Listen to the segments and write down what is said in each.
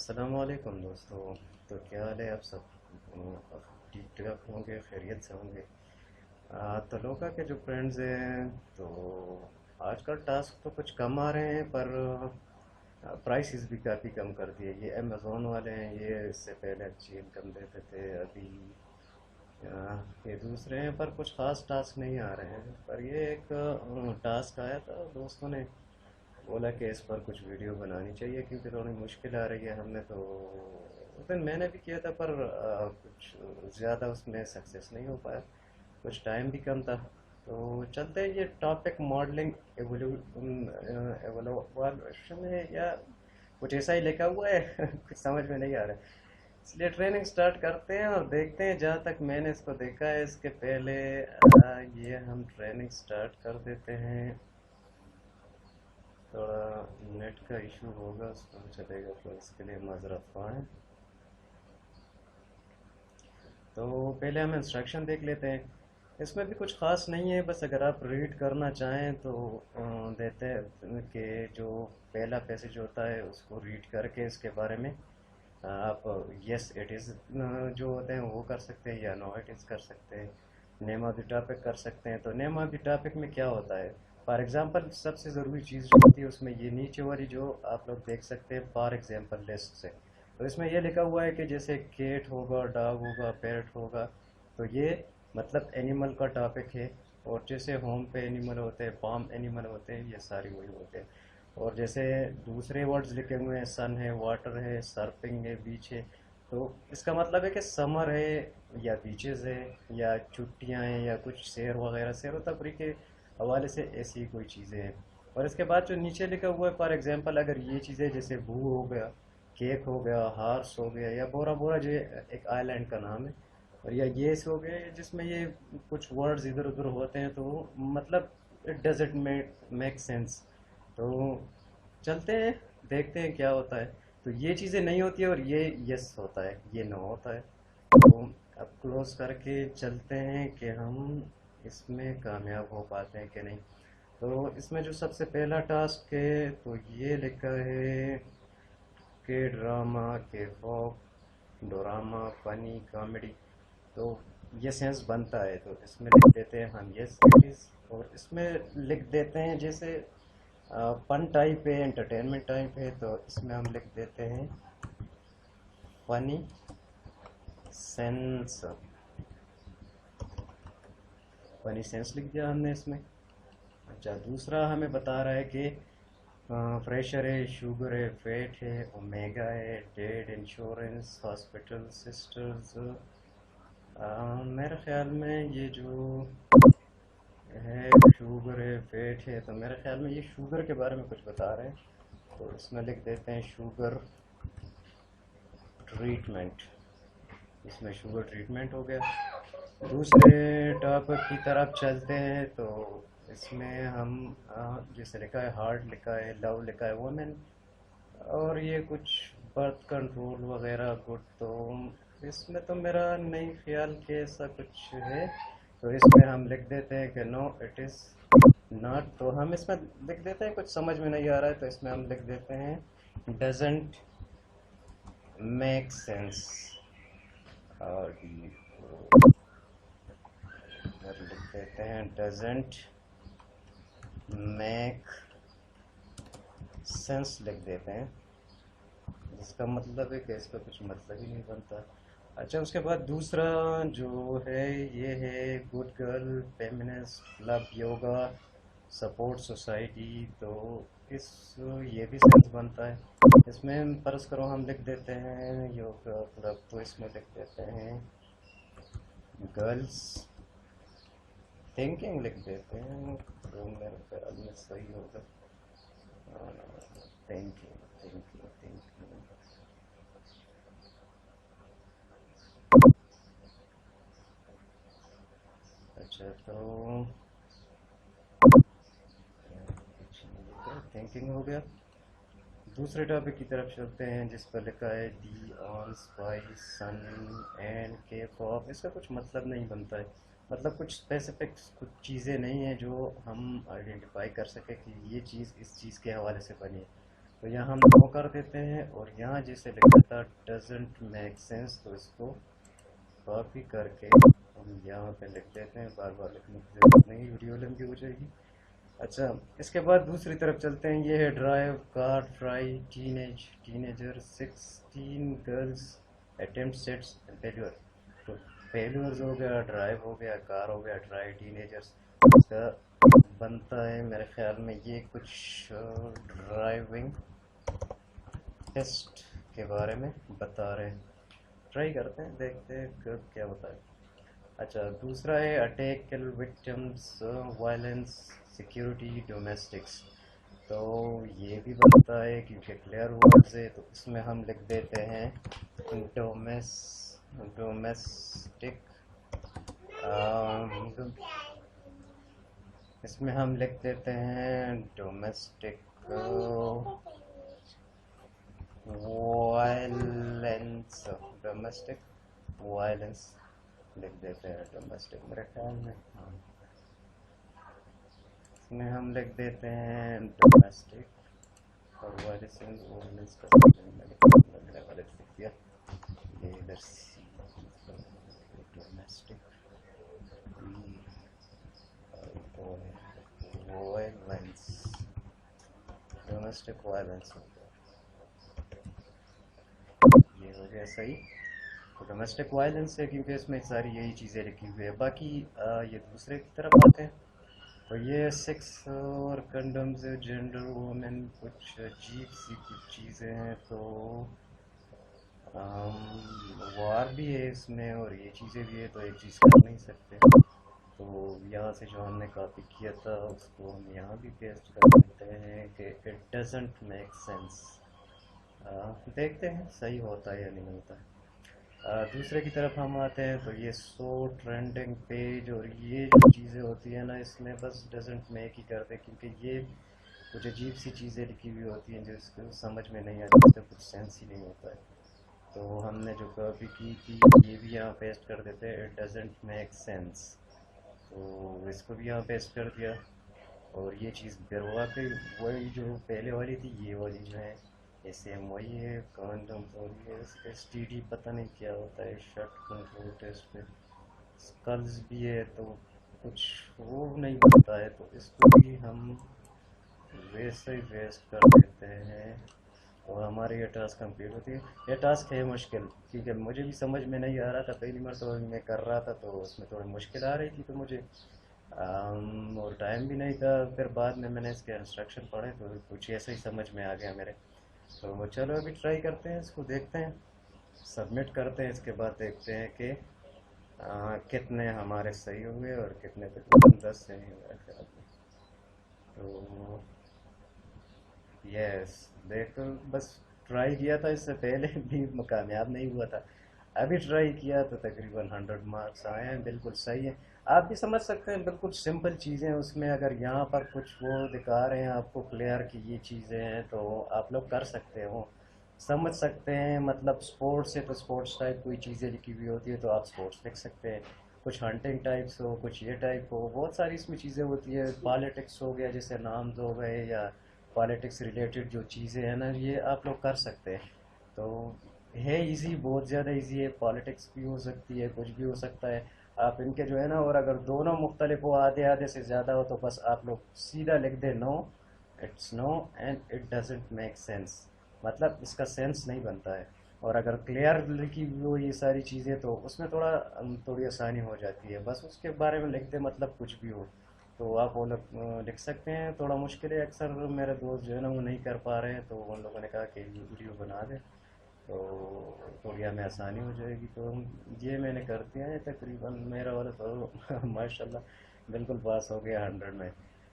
अस्सलाम वालेकुम दोस्तों। तो क्या हाल है आप सब? ठीक ठाक होंगे, खैरियत से होंगे। तो लोका के जो फ्रेंड्स हैं, तो आजकल टास्क तो कुछ कम आ रहे हैं, पर प्राइसेस भी काफ़ी कम कर दिए। ये अमेज़ोन वाले हैं, ये इससे पहले अच्छी इनकम देते थे। अभी ये दूसरे हैं, पर कुछ ख़ास टास्क नहीं आ रहे हैं। पर ये एक टास्क आया था, दोस्तों ने बोला कि इस पर कुछ वीडियो बनानी चाहिए क्योंकि थोड़ी मुश्किल आ रही है। हमने तो उस दिन मैंने भी किया था, पर कुछ ज़्यादा उसमें सक्सेस नहीं हो पाया, कुछ टाइम भी कम था। तो चलते हैं, ये टॉपिक मॉडलिंग एवोल्यूशन है या कुछ ऐसा ही लिखा हुआ है। कुछ समझ में नहीं आ रहा है, इसलिए ट्रेनिंग स्टार्ट करते हैं और देखते हैं। जहाँ तक मैंने इसको देखा है, इसके पहले ये हम ट्रेनिंग स्टार्ट कर देते हैं। थोड़ा नेट का इशू होगा, उसको चलेगा, तो इसके लिए माजरत ख्वाह। तो पहले हम इंस्ट्रक्शन देख लेते हैं। इसमें भी कुछ ख़ास नहीं है, बस अगर आप रीड करना चाहें तो देते हैं कि जो पहला पैसेज होता है उसको रीड करके इसके बारे में आप यस इट इज़ जो होते हैं वो कर सकते हैं, या नो इट इज़ कर सकते हैं। नेम ऑफ द टॉपिक कर सकते हैं। तो नेम ऑफ द टॉपिक में क्या होता है? फॉर एग्जांपल, सबसे ज़रूरी चीज़ जो होती है उसमें ये नीचे वाली जो आप लोग देख सकते हैं, फॉर एग्जांपल लिस्ट से। तो इसमें ये लिखा हुआ है कि जैसे केट होगा, डॉग होगा, पैरट होगा, तो ये मतलब एनिमल का टॉपिक है। और जैसे होम पे एनिमल होते हैं, फार्म एनिमल होते हैं, ये सारी वही होते हैं। और जैसे दूसरे वर्ड्स लिखे हुए हैं, सन है, वाटर है, सर्फिंग है, बीच है, तो इसका मतलब है कि समर है, या बीचेस है, या छुट्टियां हैं, या कुछ सैर वगैरह, सैर व तफरी के हवाले से ऐसी कोई चीज़ें हैं। और इसके बाद जो नीचे लिखा हुआ है, फॉर एग्जांपल अगर ये चीज़ें जैसे भू हो गया, केक हो गया, हार्स हो गया, या बोरा बोरा जो एक आइलैंड का नाम है, और या येस हो गए, जिसमें ये कुछ वर्ड्स इधर उधर होते हैं, तो मतलब इट डजेंट मेक सेंस। तो चलते हैं, देखते हैं क्या होता है। तो ये चीज़ें नहीं होती है, और ये यस होता है, ये नो होता है। तो अब क्लोज करके चलते हैं कि हम इसमें कामयाब हो पाते हैं कि नहीं। तो इसमें जो सबसे पहला टास्क है, तो ये लिखा है के ड्रामा, के फॉक, डोरामा, फनी, कॉमेडी। तो ये सेंस बनता है, तो इसमें लिख देते हैं हम यस इट इज़। और इसमें लिख देते हैं जैसे फन टाइप है, एंटरटेनमेंट टाइप है, तो इसमें हम लिख देते हैं फनी सेंस। फनी सेंस लिख दिया हमने इसमें। अच्छा, दूसरा हमें बता रहा है कि प्रेशर है, शुगर है, फैट है, ओमेगा है, डेड, इंश्योरेंस, हॉस्पिटल, सिस्टर्स। मेरे ख्याल में ये जो है शुगर है, फैट है, तो मेरे ख्याल में ये शुगर के बारे में कुछ बता रहे हैं। तो इसमें लिख देते हैं शुगर ट्रीटमेंट। इसमें शुगर ट्रीटमेंट हो गया। दूसरे टॉपिक की तरफ चलते हैं, तो इसमें हम जैसे लिखा है हार्ट, लिखा है लव, लिखा है वुमेन, और ये कुछ बर्थ कंट्रोल वगैरह गुड। तो इसमें तो मेरा नहीं ख्याल कि ऐसा कुछ है। तो इसमें हम लिख देते हैं कि नो इट इज़ नॉट। तो हम इसमें लिख देते हैं, कुछ समझ में नहीं आ रहा है, तो इसमें हम लिख देते हैं डजेंट मेक सेंस। और इधर लिख देते हैं डजेंट मेक सेंस, लिख देते हैं, जिसका मतलब है कि इसका कुछ मतलब ही नहीं बनता। अच्छा, उसके बाद दूसरा जो है, ये है good girl, feminist, love, yoga, support society. तो इस ये भी सेंस बनता है। इसमें फर्ज करो हम लिख देते हैं योगा क्लब, तो इसमें लिख देते हैं गर्ल्स थिंकिंग, लिख देते हैं, तो मेरे ख्याल में सही होगा। Thinking, thinking, thinking. अच्छा, तो थिंकिंग हो गया। दूसरे टॉपिक की तरफ चलते हैं, जिस पर लिखा है D on spice, sun and K pop. इसका कुछ मतलब नहीं बनता है, मतलब कुछ स्पेसिफिक कुछ चीज़ें नहीं हैं जो हम आइडेंटिफाई कर सके कि ये चीज़ इस चीज़ के हवाले से बनी है। तो यहाँ हम नो कर देते हैं और यहाँ जिसे लिखा था डजेंट मेक सेंस, तो इसको कॉपी करके हम यहाँ पे लिख देते हैं। बार बार लिखने की जरूरत नहीं, वीडियो लंबी हो जाएगी। अच्छा, इसके बाद दूसरी तरफ चलते हैं। ये है drive, car, try, teenager, 16 girls, attempt, sets, failure. तो फेल्यूर्स हो गया, ड्राइव हो गया, कार हो गया, ट्राई, टीनेजर्स। इसका बनता है मेरे ख्याल में ये कुछ ड्राइविंग टेस्ट के बारे में बता रहे हैं। ट्राई करते हैं, देखते हैं कब क्या होता है। अच्छा, दूसरा है अटैक, किल, विक्टिम्स, वायलेंस, सिक्योरिटी, डोमेस्टिक्स। तो ये भी बनता है क्योंकि क्लियर वर्ड्स है, तो इसमें हम लिख देते हैं डोमेस्टिक। इसमें हम लिख देते हैं डोमेस्टिक वायलेंस। डोमेस्टिक वायलेंस लिख देते हैं, डोमेस्टिक मेरे ख्याल में, हाँ। इसमें हम लिख देते हैं डोमेस्टिक और वायलेंस का मैंने गलत लिख दिया। ये इधर सी, डोमेस्टिक वायलेंस, डोमेस्टिक वायलेंस हो गया, ये हो गया सही। तो डोमेस्टिक वायलेंस है क्योंकि इसमें सारी यही चीज़ें लिखी हुई है। बाकी ये दूसरे की तरफ आते हैं। तो ये सेक्स और कंडम्स, जेंडर, वुमेन, कुछ अजीब सी कुछ चीज़ें हैं। तो वार भी है इसमें और ये चीज़ें भी है, तो एक चीज़ कर नहीं सकते। तो यहाँ से जो हमने कॉपी किया था उसको हम यहाँ भी पेस्ट कर देते हैं कि इट डजेंट मेक सेंस। देखते हैं सही होता है या नहीं होता है। दूसरे की तरफ हम आते हैं। तो ये सो ट्रेंडिंग पेज और ये जो चीज़ें होती है ना, इसमें बस डजेंट मेक ही करते, क्योंकि ये कुछ अजीब सी चीज़ें लिखी हुई होती हैं जो इसको समझ में नहीं आती, इसका कुछ सेंस ही नहीं होता है। तो हमने जो कॉपी की थी ये भी यहाँ पेस्ट कर देते हैं, इट डजेंट मेक सेंस। तो इसको भी यहाँ पेस्ट कर दिया। और ये चीज़ फिर वाकई वही जो पहले वाली थी, ये वाली जो है ये सेम वही है। कंडम और ये एस टी डी पता नहीं क्या होता है, शर्ट कंट्रोल टेस्ट पे स्कल्स भी है, तो कुछ वो नहीं पता है, तो इसको भी हम वैसे ही वेस्ट कर देते हैं और हमारी ये टास्क कंप्लीट होती है। ये टास्क है मुश्किल क्योंकि मुझे भी समझ में नहीं आ रहा था, पहली बार तो मैं कर रहा था तो उसमें थोड़ी मुश्किल आ रही थी, तो मुझे और टाइम भी नहीं था। फिर बाद में मैंने इसके इंस्ट्रक्शन पढ़े तो कुछ ऐसे ही समझ में आ गया मेरे। तो चलो अभी ट्राई करते हैं, इसको देखते हैं, सबमिट करते हैं। इसके बाद देखते हैं कि कितने हमारे सही हुए और कितने तकरीबन 10 सही हुए ख्याल में। तो यस, देखो बस ट्राई किया था इससे पहले भी कामयाब नहीं हुआ था, अभी ट्राई किया तो तकरीबन 100 मार्क्स आए हैं, बिल्कुल सही है। आप भी समझ सकते हैं, बिल्कुल सिंपल चीज़ें हैं उसमें। अगर यहाँ पर कुछ वो दिखा रहे हैं आपको क्लियर कि ये चीज़ें हैं, तो आप लोग कर सकते हो, समझ सकते हैं। मतलब स्पोर्ट्स है तो स्पोर्ट्स टाइप कोई चीज़ें लिखी हुई होती है तो आप स्पोर्ट्स लिख सकते हैं। कुछ हंटिंग टाइप्स हो, कुछ ये टाइप हो, बहुत सारी इसमें चीज़ें होती है। पॉलिटिक्स हो गया, जैसे नाम्स हो गए, या पॉलिटिक्स रिलेटेड जो चीज़ें हैं ना, ये आप लोग कर सकते हैं। तो है इजी, बहुत ज़्यादा इजी है। पॉलिटिक्स भी हो सकती है, कुछ भी हो सकता है। आप इनके जो है ना, और अगर दोनों मुख्तलिफ हो, आधे आधे से ज़्यादा हो, तो बस आप लोग सीधा लिख दें no, it's no and it doesn't make sense, मतलब इसका सेंस नहीं बनता है। और अगर क्लियर लिखी हुई हो ये सारी चीज़ें तो उसमें थोड़ी आसानी हो जाती है, बस उसके बारे में लिख दे, मतलब कुछ भी हो तो आप वो लोग लिख सकते हैं। थोड़ा मुश्किल है, अक्सर मेरे दोस्त जो है ना वो नहीं कर पा रहे हैं, तो उन लोगों ने कहा कि ये वीडियो बना दें तो थोड़ी हमें आसानी हो जाएगी। तो ये मैंने कर दिया है तकरीबन, मेरा वाला तो माशाल्लाह बिल्कुल पास हो गया 100 में।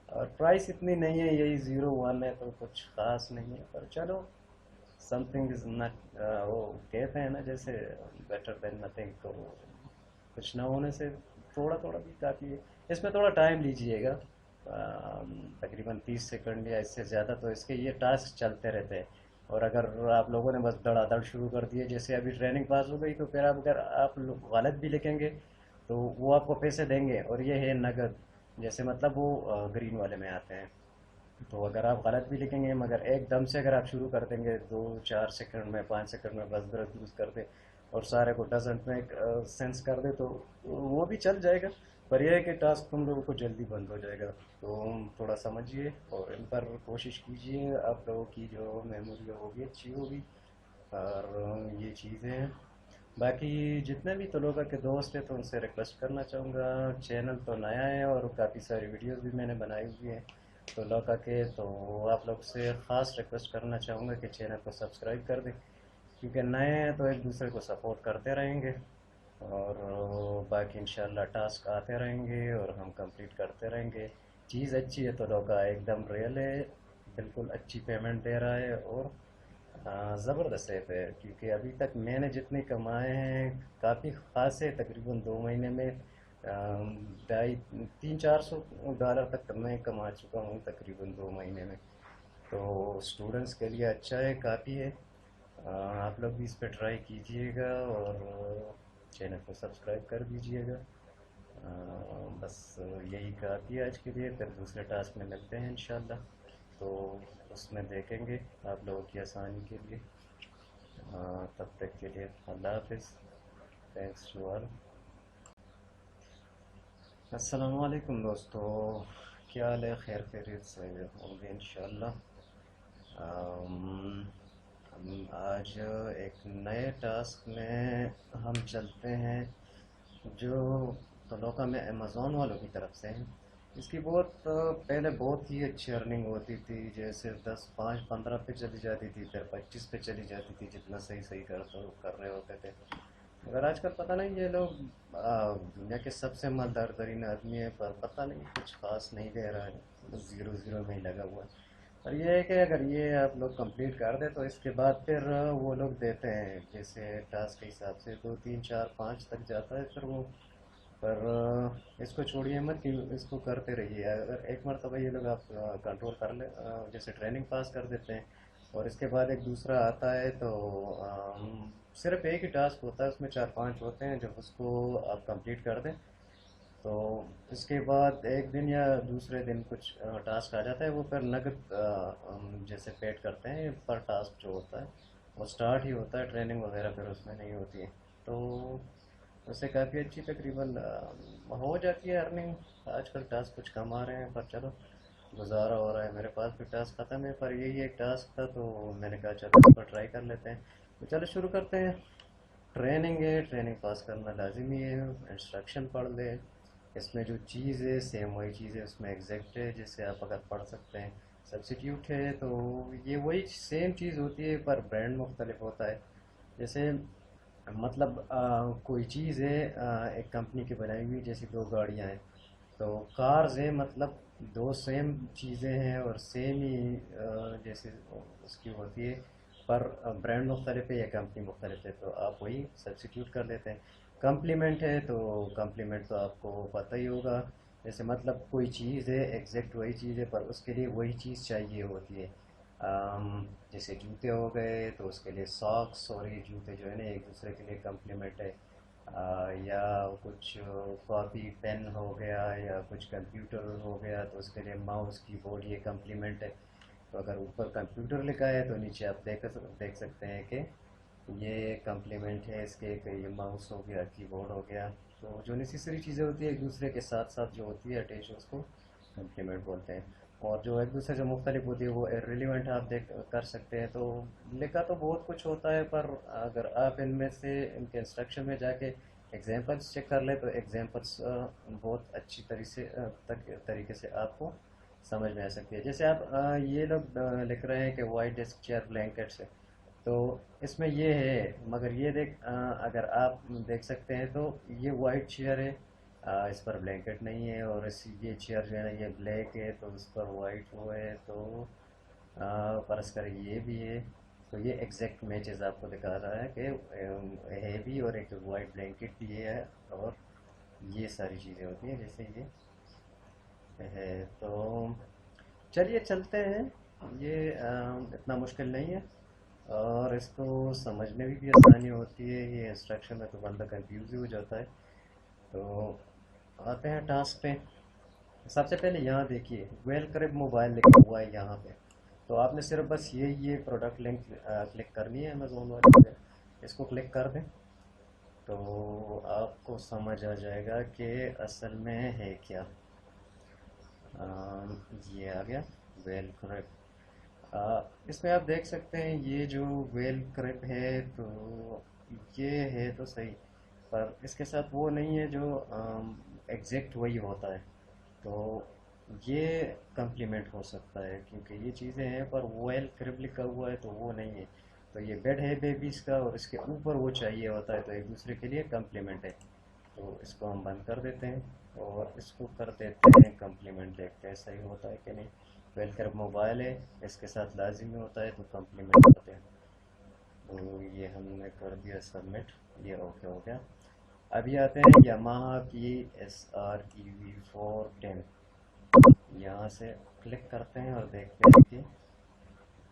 और प्राइस इतनी नहीं है, यही 01 है, तो कुछ ख़ास नहीं है, पर चलो समथिंग इज़ नॉट, वो कहते हैं ना जैसे बेटर देन नथिंग, तो कुछ ना होने से थोड़ा थोड़ा भी काफ़ी है। इसमें थोड़ा टाइम लीजिएगा, तकरीबन 30 सेकंड या इससे ज़्यादा, तो इसके ये टास्क चलते रहते हैं। और अगर आप लोगों ने बस धड़ाधड़ शुरू कर दिए, जैसे अभी ट्रेनिंग पास हो गई, तो फिर आप अगर आप गलत भी लिखेंगे तो वो आपको पैसे देंगे, और ये है नगद, जैसे मतलब वो ग्रीन वाले में आते हैं। तो अगर आप गलत भी लिखेंगे, मगर एकदम से अगर आप शुरू कर देंगे 2-4 सेकंड में, 5 सेकंड में बस ब्रश यूज़ कर दे और सारे को डजेंट में सेंस कर दे, तो वो भी चल जाएगा। पर यह है कि टास्क तुम लोगों को जल्दी बंद हो जाएगा। तो थोड़ा समझिए और इन पर कोशिश कीजिए, आप लोगों की जो मेमोरी है वो भी अच्छी होगी। और ये चीज़ें हैं। बाकी जितने भी तलुका के दोस्त हैं, तो उनसे रिक्वेस्ट करना चाहूँगा, चैनल तो नया है और काफ़ी सारी वीडियोस भी मैंने बनाई हुई हैं तलुका के, तो आप लोग से ख़ास रिक्वेस्ट करना चाहूँगा कि चैनल को सब्सक्राइब कर दें, क्योंकि नए हैं तो एक दूसरे को सपोर्ट करते रहेंगे। और बाकी इंशाल्लाह टास्क आते रहेंगे और हम कंप्लीट करते रहेंगे। चीज़ अच्छी है, तलुका एकदम रियल है, बिल्कुल अच्छी पेमेंट दे रहा है और ज़बरदस्त ऐप है, क्योंकि अभी तक मैंने जितने कमाए हैं काफ़ी ख़ास है। तकरीबन 2 महीने में ढाई 300-400 डॉलर तक मैं कमा चुका हूँ तकरीबन 2 महीने में। तो स्टूडेंट्स के लिए अच्छा है, काफ़ी है। आप लोग भी इस पर ट्राई कीजिएगा और चैनल को सब्सक्राइब कर दीजिएगा। बस यही काफ़ी है आज के लिए, फिर दूसरे टास्क में मिलते हैं इंशाल्लाह। तो उसमें देखेंगे आप लोगों की आसानी के लिए। तब तक के लिए अल्लाह हाफिज़। Thanks to all. अस्सलाम वालेकुम दोस्तों, क्या हाल है? खैर खैरियत से होंगे इंशाल्लाह। हम आज एक नए टास्क में हम चलते हैं, जो तलोका में अमेज़ोन वालों की तरफ से है। इसकी बहुत पहले बहुत ही अच्छी अर्निंग होती थी, जैसे 10, 5, 15 पे चली जाती थी, फिर 25 पे चली जाती थी, जितना सही सही कर रहे होते थे। मगर आजकल पता नहीं ये लोग दुनिया के सबसे मालदार तरीन आदमी है, पर पता नहीं कुछ खास नहीं दे रहा है, बस ज़ीरो ज़ीरो में ही लगा हुआ है। और ये है कि अगर ये आप लोग कंप्लीट कर दे तो इसके बाद फिर वो लोग देते हैं, जैसे टास्क के हिसाब से 2, 3, 4, 5 तक जाता है फिर वो। पर इसको छोड़िए मत कि इसको करते रहिए। अगर एक मरतबा ये लोग आप कंट्रोल कर ले, जैसे ट्रेनिंग पास कर देते हैं और इसके बाद एक दूसरा आता है, तो सिर्फ एक ही टास्क होता है, उसमें 4-5 होते हैं, जब उसको आप कंप्लीट कर दें तो इसके बाद एक दिन या दूसरे दिन कुछ टास्क आ जाता है, वो फिर नगद हम जैसे पेड करते हैं पर टास्क जो होता है, वो स्टार्ट ही होता है, ट्रेनिंग वगैरह फिर उसमें नहीं होती है। तो उससे काफ़ी अच्छी तकरीबन हो जाती है अर्निंग। आजकल टास्क कुछ कम आ रहे हैं, पर चलो गुजारा हो रहा है। मेरे पास भी टास्क ख़त्म है, पर यही एक टास्क था, तो मैंने कहा चलो इस पर ट्राई कर लेते हैं। तो चलो शुरू करते हैं। ट्रेनिंग है, ट्रेनिंग पास करना लाजमी है। इंस्ट्रक्शन पढ़ ले, इसमें जो चीज़ है सेम वही चीज़ है, उसमें एग्जैक्ट है, जिससे आप अगर पढ़ सकते हैं। सब्सिट्यूट है तो ये वही सेम चीज़ होती है, पर ब्रांड मुख्तलिफ होता है। जैसे मतलब कोई चीज़ है, एक कंपनी की बनाई हुई, जैसे दो गाड़ियाँ हैं, तो कार्स हैं, मतलब दो सेम चीज़ें हैं और सेम ही जैसे उसकी होती है, पर ब्रांड मुख्तलिफ है या कंपनी मुख्तलिफ है, तो आप वही सब्सिट्यूट कर लेते हैं। कम्प्लीमेंट है तो कम्प्लीमेंट तो आपको पता ही होगा, जैसे मतलब कोई चीज़ है, एग्जैक्ट वही चीज़ है, पर उसके लिए वही चीज़ चाहिए होती है। जैसे जूते हो गए तो उसके लिए सॉक्स, और ये जूते जो है ना एक दूसरे के लिए कम्प्लीमेंट है। या कुछ कॉपी पेन हो गया या कुछ कंप्यूटर हो गया, तो उसके लिए माउस कीबोर्ड ये कम्प्लीमेंट है। तो अगर ऊपर कंप्यूटर लिखा है तो नीचे आप देख सकते हैं कि ये कम्प्लीमेंट है इसके, कि ये माउस हो गया, कीबोर्ड हो गया। तो जो नेसेसरी चीज़ें होती है एक दूसरे के साथ साथ जो होती है अटैच, उसको कम्प्लीमेंट बोलते हैं। और जो एक दूसरे से मुख्तलिफ होती है वो इररिलेवेंट आप देख कर सकते हैं। तो लिखा तो बहुत कुछ होता है, पर अगर आप इनमें से इनके इंस्ट्रक्शन में जाके एग्जांपल्स चेक कर ले तो एग्जांपल्स बहुत अच्छी तरीके से आपको समझ में आ सकती है। जैसे आप ये लोग लिख रहे हैं कि वाइट डेस्क चेयर ब्लैंकेट्स है, तो इसमें ये है, मगर ये अगर आप देख सकते हैं तो ये वाइट चेयर है, इस पर ब्लैंकेट नहीं है, और ये चेयर जो है ना ये ब्लैक है, तो उस पर वाइट वो है, तो फर्ज करें ये भी है, तो ये एग्जैक्ट मैचेस आपको दिखा रहा है कि है भी, और एक वाइट ब्लैंकेट भी है, और ये सारी चीज़ें होती हैं जैसे ये है। तो चलिए चलते हैं। ये इतना मुश्किल नहीं है और इसको समझने में भी आसानी होती है। ये इंस्ट्रक्शन में तो बंदा कंफ्यूज ही हो जाता है। तो आते हैं टास्क पे। सबसे पहले यहाँ देखिए वेल क्रिप मोबाइल लिखा हुआ है यहाँ पे। तो आपने सिर्फ बस ये प्रोडक्ट लिंक क्लिक करनी है अमेजोन वाले पे। इसको क्लिक कर दें तो आपको समझ आ जाएगा कि असल में है क्या। ये आ गया वेल क्रिप। इसमें आप देख सकते हैं ये जो वेल क्रिप है तो ये है तो सही, पर इसके साथ वो नहीं है जो एग्जैक्ट वही होता है। तो ये कम्प्लीमेंट हो सकता है क्योंकि ये चीज़ें हैं, पर वेल क्रिप लिखा हुआ है तो वो नहीं है। तो ये बेड है बेबीज़ का और इसके ऊपर वो चाहिए होता है, तो एक दूसरे के लिए कम्प्लीमेंट है। तो इसको हम बंद कर देते हैं और इसको कर देते हैं कम्प्लीमेंट, देखते हैं सही होता है कि नहीं। वेल क्रिप मोबाइल है, इसके साथ लाजिमी होता है तो कम्प्लीमेंट करते हैं। तो ये हमने कर दिया सबमिट, ये ओके हो गया। अभी आते हैं यामाहा की SR-EV410। यहाँ से क्लिक करते हैं और देखते हैं कि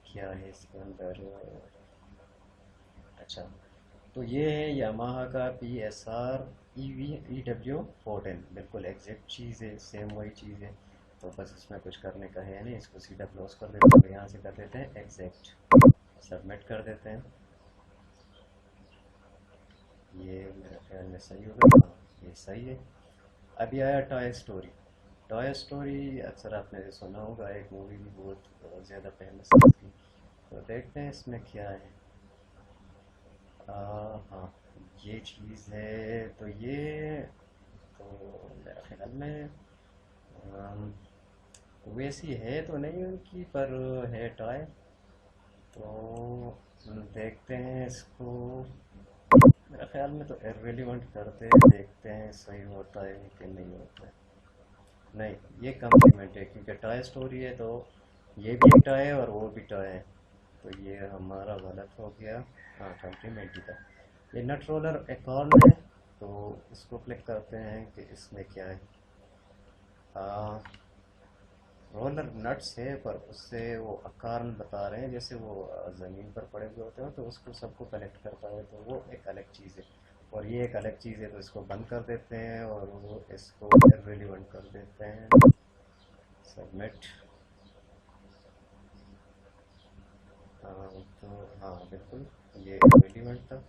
क्या है इसके अंदर। अच्छा, तो ये है यामाहा का PSR-EV-EW410, बिल्कुल एग्जैक्ट चीज़ है, सेम वही चीज़ है। तो बस इसमें कुछ करने का है नहीं, इसको सीधा क्लोज कर देते हैं। यहाँ से कर देते हैं एग्जैक्ट, सबमिट कर देते हैं। ये मेरे ख्याल में सही होगा, हाँ ये सही है। अभी आया टॉय स्टोरी। टॉय स्टोरी अक्सर आपने सुना होगा, एक मूवी भी बहुत ज़्यादा फेमस है इसकी। तो देखते हैं इसमें क्या है। हाँ, ये चीज़ है तो ये तो मेरे ख्याल में अम, वैसी है तो नहीं उनकी, पर है टॉय। तो देखते हैं इसको। मेरे ख्याल में तो इररिलेवेंट करते हैं, देखते हैं सही होता है कि नहीं होता है। नहीं, ये कम्प्लीमेंट है क्योंकि टॉय स्टोरी है, तो ये भी एक टॉय है और वो भी टॉय है। तो ये हमारा गलत हो गया। हाँ, कम्प्लीमेंट ही था। ये नट रोलर एक और है, तो इसको क्लिक करते हैं कि इसमें क्या है। आ, रोलर नट्स है, पर उससे वो आकार बता रहे हैं जैसे वो ज़मीन पर पड़े हुए होते हैं, तो उसको सबको कलेक्ट करता है, तो वो एक अलग चीज़ है। और ये एक अलग चीज़ है, तो इसको बंद कर देते हैं और वो इसको इररिलेवेंट कर देते हैं। सबमिट। तो हाँ बिल्कुल, ये इररिलेवेंट था।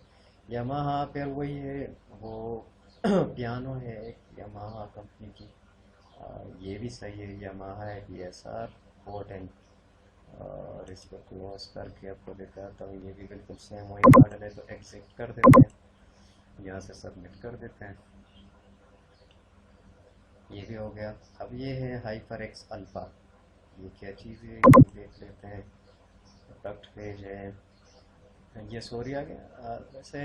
यामाहा फिर वही है, वो पियानो है एक यामाहा कंपनी की। ये भी सही है, यामाहा है PSR-410। और इसको क्लोज करके आपको दिखाता हूँ, ये भी बिल्कुल सेम वही मॉडल है, तो एग्जिट कर देते हैं, यहाँ से सबमिट कर देते हैं। ये भी हो गया। अब ये है हाइपर एक्स अल्फ़ा। ये क्या चीज़ है ये देख लेते हैं। प्रोडक्ट पेज है, ये सॉरी आ गया। वैसे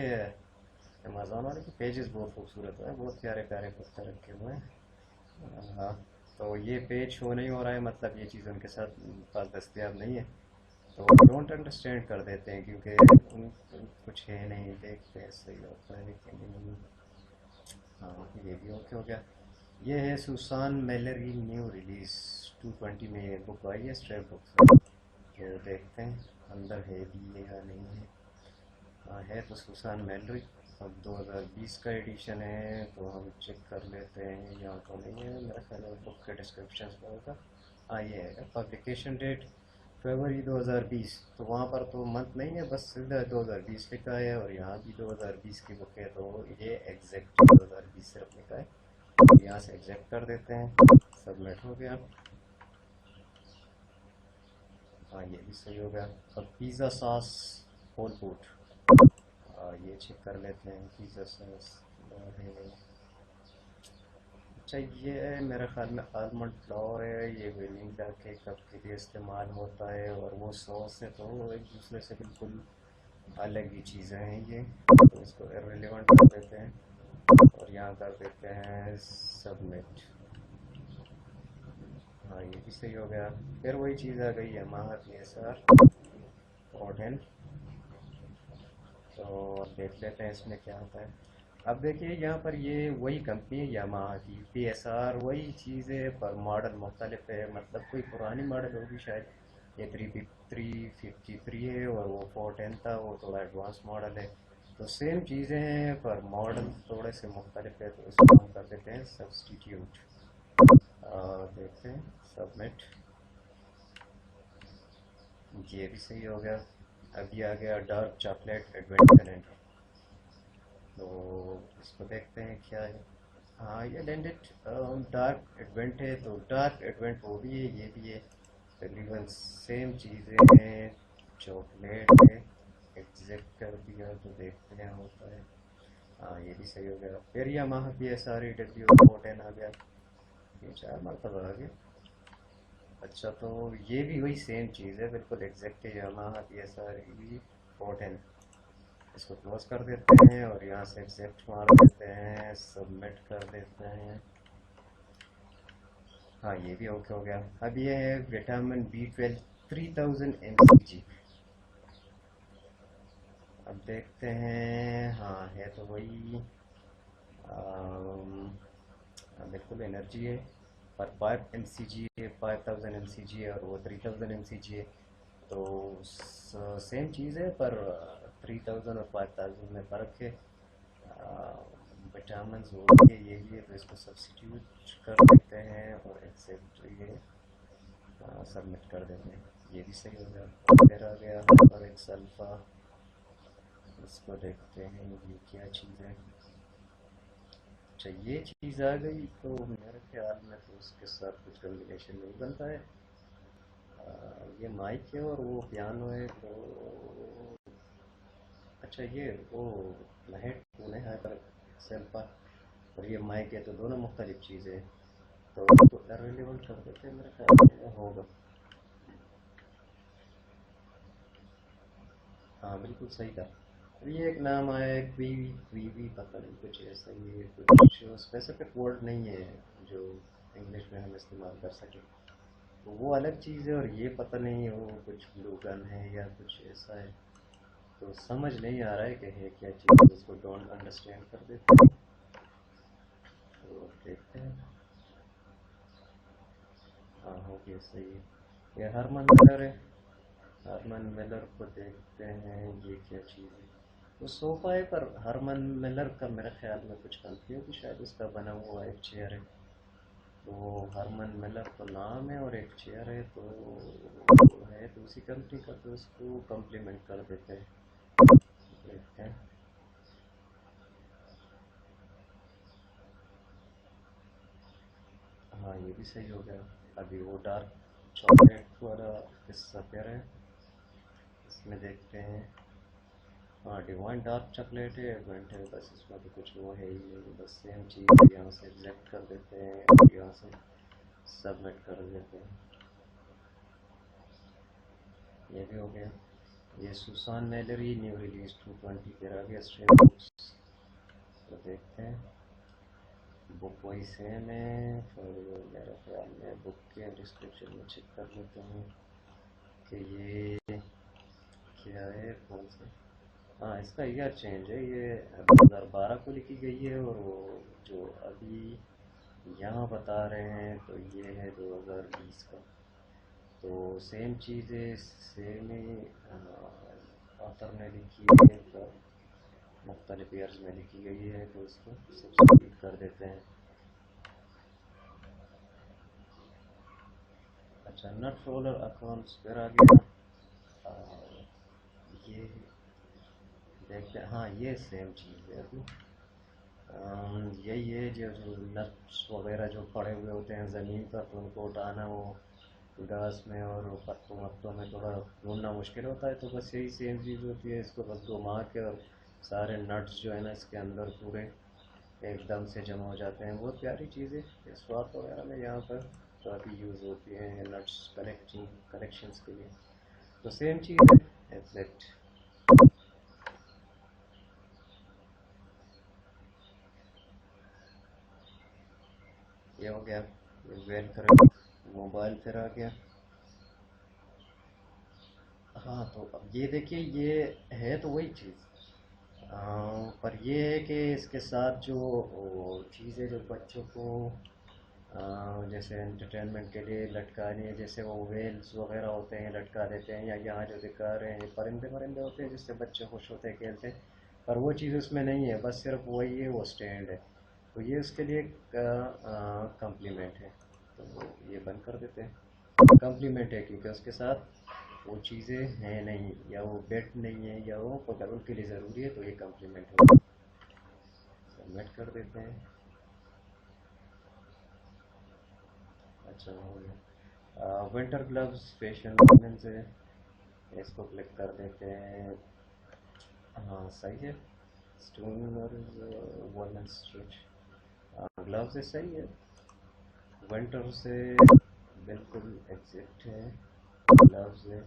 अमेज़ोन वाले के पेजेस बहुत खूबसूरत है, बहुत प्यारे प्यारे पत्थर रखे हुए हैं। तो ये पेज शो नहीं हो रहा है, मतलब ये चीज़ उनके साथ पास दस्तियाब नहीं है। तो डोंट अंडरस्टैंड कर देते हैं क्योंकि कुछ है नहीं, देखते हैं सही होता है कि नहीं। हाँ, ये भी ओके हो गया। ये है सुसान मेलरी न्यू रिलीज 220 में ये बुक आई है, स्ट्रेप बुक से। तो देखते हैं अंदर है भी ये या नहीं है। हाँ है, तो सुसान मेलरी। अब 2020 का एडिशन है, तो हम चेक कर लेते हैं। यहाँ तो नहीं है मेरा ख्याल है, बुक के डिस्क्रिप्शन में होगा। हाँ ये है, पब्लिकेशन डेट फरवरी 2020। तो वहाँ पर तो मंथ नहीं है, बस सीधा 2020 लिखा है, और यहाँ भी 2020 की बुक है, तो ये एग्जैक्ट 2020 सिर्फ लिखा है। तो यहाँ से एग्जैक्ट कर देते हैं, सबमिट हो गया। हाँ ये भी सही हो गया। अब पिज़्ज़ा सॉस होल फूड, ये चेक कर लेते हैं पिज़्ज़ा सॉस है। अच्छा, ये मेरे ख्याल में आलमंड फ्लावर है, ये वेनिला के कप के लिए इस्तेमाल होता है, और वो सॉस है, तो वो एक दूसरे से बिल्कुल अलग ही चीज़ें हैं ये। तो इसको इररिलेवेंट कर देते हैं और यहाँ कर देते हैं सबमिट। हाँ ये भी सही हो गया। फिर वही चीज़ आ गई यामाहा PSR-410। तो अब देख लेते हैं इसमें क्या होता है। अब देखिए यहाँ पर ये वही कंपनी है यामाहा की, PSR वही चीज़ है, पर मॉडल मुख्तलिफ है, मतलब कोई पुरानी मॉडल होगी शायद। ये 353 है और वो 410 था, वो थोड़ा एडवांस मॉडल है। तो सेम चीज़ें हैं पर मॉडल थोड़े से मुख्तलिफ है, तो इसको हम कर देते हैं सब्सटीट्यूट। देखते हैं सबमिट। ये भी सही हो गया। अब ये आ गया डार्क चॉकलेट एडवेंट कैलेंडर। तो इसको देखते हैं क्या है। हाँ ये लैंडेड डार्क एडवेंट है, तो डार्क एडवेंट वो भी है ये भी है, तकरीबन सेम चीज़ें हैं। चॉकलेट है, एग्जैक्ट कर दिया तो देखते हैं होता है। हाँ ये भी सही हो गया। फिर Yamaha P S R E W 410 आ गया, ये 4 मरतबा आ गया। अच्छा तो ये भी वही सेम चीज़ है, बिल्कुल एग्जैक्ट है, Yamaha P S R E 410। इसको क्लोज कर देते हैं और यहाँ से एग्जैक्ट मार देते हैं, सबमिट कर देते हैं। हाँ ये भी ओके हो गया। अब ये है विटामिन B12 3000 mcg। अब देखते हैं, हाँ है तो वही। बिल्कुल एनर्जी है, पर 5 mcg है, 5000 mcg है, और वो 3000 mcg है। तो सेम चीज़ है, पर 3000 और 5000 में फ़र्क है। विटामिन हो गए ये भी है, तो इसको सब्सिट्यूट कर देते हैं और एक्सेप्ट ये सबमिट कर देते हैं। ये भी सही हो गया। फिर आ गया और एक सल्फा, इसको देखते हैं ये क्या चीज़ है। अच्छा ये चीज़ आ गई, तो मेरे ख्याल में तो उसके साथ कुछ कम्बिनेशन नहीं बनता है। ये माइक है और वो पियानो है, तो अच्छा ये वो हेडफोन है पर सल्फा, और ये माइक है, तो दोनों मुख्तलिफ चीज़ें हैं। तो उसको इररिलेवेंट कर देते हैं, मेरे ख्याल में होगा। हाँ बिल्कुल सही था। अब ये एक नाम आया है क्वीवी, क्वीवी पता नहीं कुछ ऐसा, ये कुछ स्पेसिफिक वर्ड नहीं है जो इंग्लिश में हम इस्तेमाल कर सकें, तो वो अलग चीज़ है। और ये पता नहीं वो कुछ ब्लू गन है या कुछ ऐसा है, तो समझ नहीं आ रहा है कि है क्या चीज़, उसको डोंट अंडरस्टैंड कर देते हैं। तो देखते हैं। हाँ हो गया सही है। ये हरमन मिलर है, हरमन मिलर को देखते हैं ये क्या चीज़ है। वो सोफ़ा है, पर हरमन मिलर का मेरे ख्याल में कुछ कंपनी होगी शायद, उसका बना हुआ एक चेयर है। तो हरमन मिलर तो नाम है और एक चेयर है, तो है तो उसी कंपनी का, तो उसको कम्प्लीमेंट कर देते हैं। देखते हैं। हाँ ये भी सही हो गया। अभी वो डार्क चॉकलेट वाला किस्सा कह रहे हैं, इसमें देखते हैं। हाँ डिवाइन डार्क चॉकलेट है, एडवेंट है, बस इसमें तो कुछ वो है ही नहीं, बस सेम चीज़ यहाँ से एग्जैक्ट कर देते हैं और यहाँ से सबमिट कर देते हैं। ये भी हो गया। ये सुसान मेलरी न्यू रिलीज 220 तेरा गया स्ट्रीम बुक्स, तो देखते हैं। बुक वही सेम है, फिर मेरे ख्याल में बुक के डिस्क्रिप्शन में चेक कर लेते हैं कि ये क्या है, कौन सा। हाँ इसका ईयर चेंज है, ये 2012 को लिखी गई है, और वो जो अभी यहाँ बता रहे हैं तो ये है 2020 का। तो सेम चीज़ है, सेम ही ऑथर ने लिखी है, पर मुख्तलिफ ईयर्स में लिखी गई है, तो इसको सब्सिट्यूट कर देते हैं। अच्छा नट रोलर अकाउंट्स पर आ गया। ये देखते हैं, हाँ ये सेम चीज़ है अभी। यही है जो जो नट्स वगैरह जो पड़े हुए होते हैं ज़मीन पर, तो उनको उठाना वो घास में और पत्तों वत्तों में थोड़ा ढूंढना मुश्किल होता है, तो बस यही सेम चीज़ होती है। इसको बस घुमा के और सारे नट्स जो है ना इसके अंदर पूरे एकदम से जमा हो जाते हैं। बहुत प्यारी चीज़ है, ये स्वाद वगैरह में यहाँ पर काफ़ी यूज़ होती है ये नट्स कलेक्टिंग कलेक्शंस के लिए। तो सेम चीज़ है एग्जैक्ट। ये हो गया। ये वेल करेक्ट मोबाइल फिर आ गया। हाँ तो अब ये देखिए, ये है तो वही चीज़, पर ये है कि इसके साथ जो चीज़ें जो बच्चों को जैसे एंटरटेनमेंट के लिए लटकानी है, जैसे वो वेल्स वगैरह होते हैं लटका देते हैं, या यहाँ जो दिखा रहे हैं परिंदे परिंदे होते हैं जिससे बच्चे खुश होते हैं खेलते हैं, पर वो चीज़ उसमें नहीं है, बस सिर्फ वही है, वो स्टैंड है। तो ये उसके लिए एक कम्प्लीमेंट है। तो ये बंद कर देते हैं। कम्प्लीमेंट है क्योंकि उसके साथ वो चीज़ें हैं नहीं, या वो बेड नहीं है, या वो अगर उनके लिए ज़रूरी है तो ये कम्प्लीमेंट है। सबमिट कर देते हैं। अच्छा हो गया। विंटर ग्लव्स फेशियल मेंटेनेंस है, इसको क्लिक कर देते हैं। हाँ सही है। स्टोन और वॉलनट स्ट्रिच ग्लव्स है, सही है। विंटर से बिल्कुल एग्जैक्ट है। ग्लव्स है,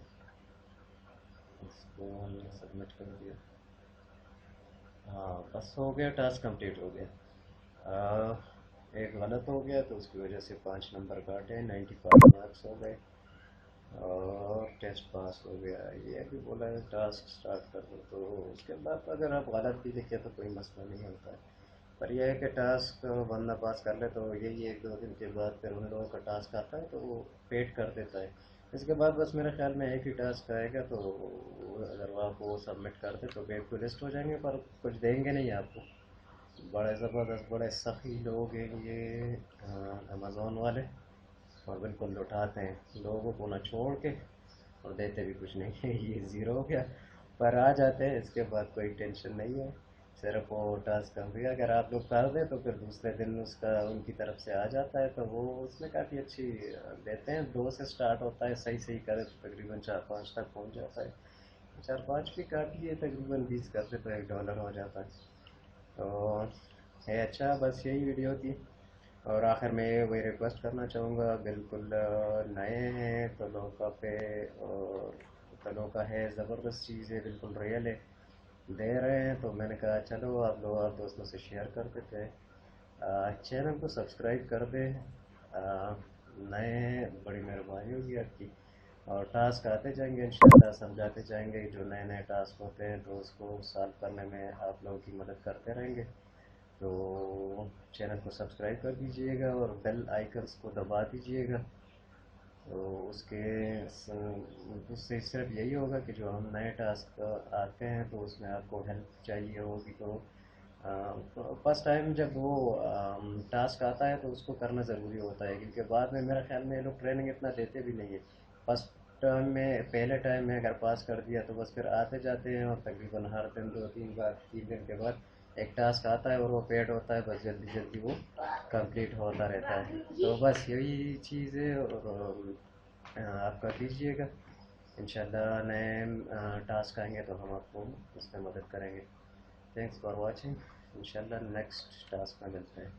इसको हमने सबमिट कर दिया। हाँ बस हो गया, टास्क कंप्लीट हो गया। एक गलत हो गया तो उसकी वजह से 5 नंबर काटे, 95 मार्क्स हो गए और टेस्ट पास हो गया। ये भी बोला है टास्क स्टार्ट कर दो, तो उसके बाद अगर आप गलत भी लिखे तो कोई मसला नहीं होता है। पर यह है कि टास्क बंदा पास कर ले तो यही 1-2 दिन के बाद फिर उन लोगों का टास्क आता है तो वो पेड कर देता है। इसके बाद बस मेरे ख्याल में एक ही टास्क आएगा, तो अगर वो आप वो सबमिट कर दे तो पेड टू लिस्ट हो जाएंगे, पर कुछ देंगे नहीं आपको। बड़े ज़बरदस्त बड़े सखी लोग हैं ये अमेज़ोन वाले, और बिल्कुल लुटाते हैं लोगों को ना छोड़ के, और देते भी कुछ नहीं है। ये ज़ीरो हो गया, पर आ जाते हैं। इसके बाद कोई टेंशन नहीं है, सिर्फ वो टास्क कंप्लीट अगर आप लोग कर दें तो फिर दूसरे दिन उसका उनकी तरफ से आ जाता है, तो वो उसमें काफ़ी अच्छी देते हैं। 2 से स्टार्ट होता है, सही सही करे तो तकरीबन 4-5 तक पहुंच जाता है। 4-5 भी काट लिए, तकरीबन 20 करते तो $1 हो जाता है। तो है अच्छा, बस यही वीडियो थी। और आखिर में वही रिक्वेस्ट करना चाहूँगा, बिल्कुल नए हैं तलोका पे, और तलोका है ज़बरदस्त चीज़ है, बिल्कुल रियल है, दे रहे हैं। तो मैंने कहा चलो आप लोग आप दोस्तों से शेयर कर देते हैं। चैनल को सब्सक्राइब कर दें। नए हैं, बड़ी मेहरबानी होगी आपकी। और टास्क आते जाएंगे इंशाल्लाह, समझाते जाएंगे। जो नए नए टास्क होते हैं तो उसको सॉल्व करने में आप लोगों की मदद करते रहेंगे। तो चैनल को सब्सक्राइब कर दीजिएगा और बेल आइकन्स को दबा दीजिएगा। तो उससे सिर्फ यही होगा कि जो हम नए टास्क आते हैं तो उसमें आपको हेल्प चाहिए होगी, तो फर्स्ट टाइम जब वो टास्क आता है तो उसको करना ज़रूरी होता है, क्योंकि बाद में मेरा ख्याल में ये लोग ट्रेनिंग इतना देते भी नहीं है। फर्स्ट टर्म में, पहले टाइम में अगर पास कर दिया तो बस फिर आते जाते हैं, और तकरीबन हर दिन 2-3 बार, 3 दिन के बाद एक टास्क आता है और वो पेड होता है, बस जल्दी जल्दी वो कंप्लीट होता रहता है। तो बस यही चीज़ है, और आप कर दीजिएगा। इंशाल्लाह नए टास्क आएंगे तो हम आपको उसमें मदद करेंगे। Thanks for watching. इंशाल्लाह नेक्स्ट टास्क में मिलते हैं।